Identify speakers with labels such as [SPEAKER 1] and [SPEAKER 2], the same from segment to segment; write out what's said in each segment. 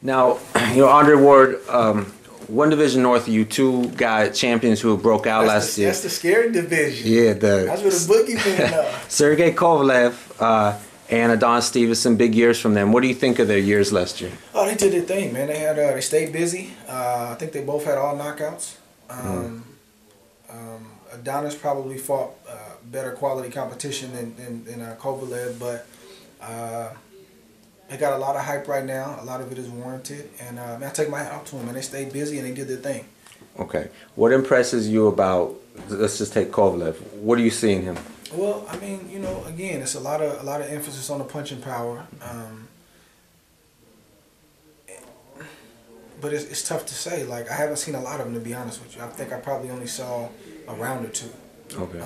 [SPEAKER 1] Now, Andre Ward, one division north of you, two champions who broke out last year.
[SPEAKER 2] That's the scary division.
[SPEAKER 1] Yeah,
[SPEAKER 2] that's where the boogeymen are.
[SPEAKER 1] Sergey Kovalev and Adonis Stevenson, big years from them. What do you think of their years last year?
[SPEAKER 2] Oh, they did their thing, man. They stayed busy. I think they both had all knockouts. Adonis probably fought better quality competition than Kovalev, but they got a lot of hype right now. A lot of it is warranted, and I take my hat off to them. And they stayed busy and they did their thing.
[SPEAKER 1] Okay, what impresses you about? Let's just take Kovalev. What do you see in him?
[SPEAKER 2] Well, I mean, again, it's a lot of emphasis on the punching power. But it's tough to say. Like, I haven't seen a lot of them, to be honest with you. I think I probably only saw a round or two.
[SPEAKER 1] Okay.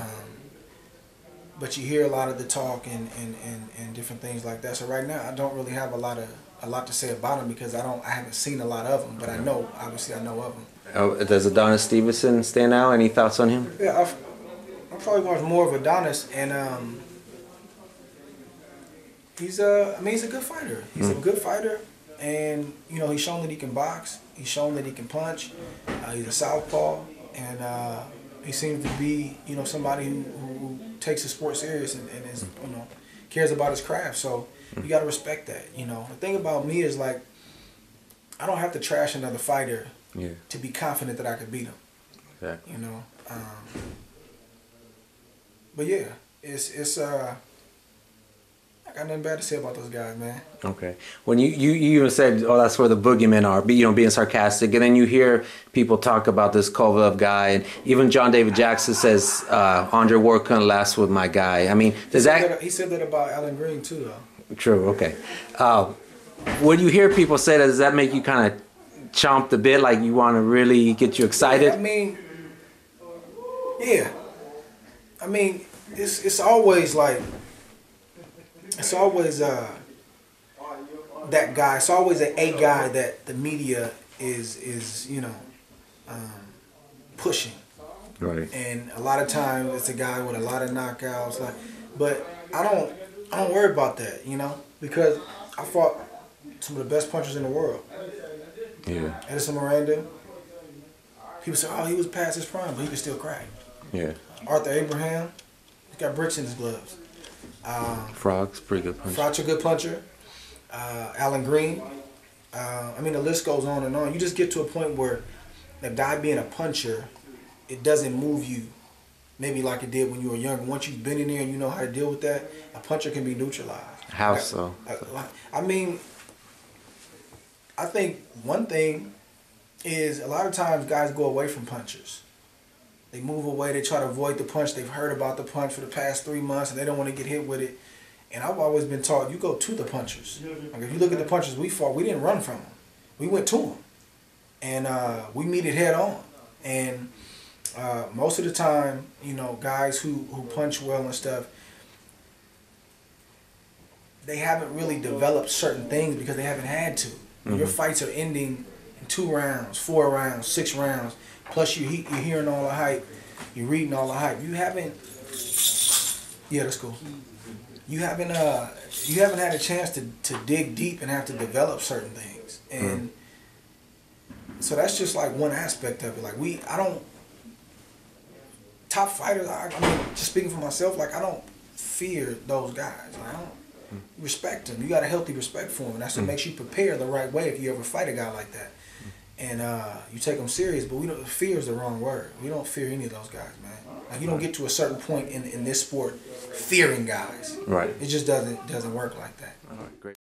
[SPEAKER 2] But you hear a lot of the talk and different things like that. So right now, I don't really have a lot to say about them because I haven't seen a lot of them. But I know, obviously, I know of them.
[SPEAKER 1] Does Adonis Stevenson stand out? Any thoughts on him?
[SPEAKER 2] Yeah, I probably watch more of Adonis, and he's a good fighter. He's a good fighter. And, he's shown that he can box. He's shown that he can punch. He's a southpaw. And he seems to be, somebody who takes the sport serious and is, cares about his craft. So you got to respect that, The thing about me is, like, I don't have to trash another fighter to be confident that I could beat him.
[SPEAKER 1] Exactly.
[SPEAKER 2] But, yeah, it's I got nothing bad to say about those guys, man.
[SPEAKER 1] Okay. When you even said, oh, that's where the boogeymen are, being sarcastic, and then you hear people talk about this Kovalev guy, and even John David Jackson says Andre Ward couldn't last with my guy. I mean, he
[SPEAKER 2] said that about Alan Green too, though.
[SPEAKER 1] True. Okay. When you hear people say that, does that make you kind of chomp the bit, like you want to really get you excited?
[SPEAKER 2] Yeah, I mean, yeah. I mean, it's always like. It's always that guy. It's always a guy that the media is pushing.
[SPEAKER 1] Right.
[SPEAKER 2] And a lot of times it's a guy with a lot of knockouts. But I don't worry about that, because I fought some of the best punchers in the world.
[SPEAKER 1] Yeah.
[SPEAKER 2] Edison Miranda. People say, oh, he was past his prime, but he could still crack.
[SPEAKER 1] Yeah.
[SPEAKER 2] Arthur Abraham. He's got bricks in his gloves.
[SPEAKER 1] Frog's pretty good puncher.
[SPEAKER 2] Frog's a good puncher. Alan Green. I mean, the list goes on and on. You just get to a point where a guy being a puncher, it doesn't move you maybe like it did when you were younger. Once you've been in there and you know how to deal with that, a puncher can be neutralized.
[SPEAKER 1] How so?
[SPEAKER 2] I mean, I think one thing is a lot of times guys go away from punchers. They move away, they try to avoid the punch. They've heard about the punch for the past 3 months and they don't want to get hit with it. And I've always been taught, you go to the punchers. Like, if you look at the punchers we fought, we didn't run from them. We went to them. And we meet it head on. And most of the time, guys who punch well and stuff, they haven't really developed certain things because they haven't had to. Your fights are ending in 2 rounds, 4 rounds, 6 rounds. Plus you're hearing all the hype, you're reading all the hype. You haven't, yeah, that's cool. You haven't had a chance to dig deep and have to develop certain things. And so that's just like one aspect of it. Like top fighters, I mean, just speaking for myself, like I don't fear those guys. I don't respect them. You got a healthy respect for them. That's what makes you prepare the right way if you ever fight a guy like that. And you take them serious, but fear is the wrong word. We don't fear any of those guys, man. Like, you don't get to a certain point in this sport fearing guys.
[SPEAKER 1] Right.
[SPEAKER 2] It just doesn't work like that.
[SPEAKER 1] All right, great.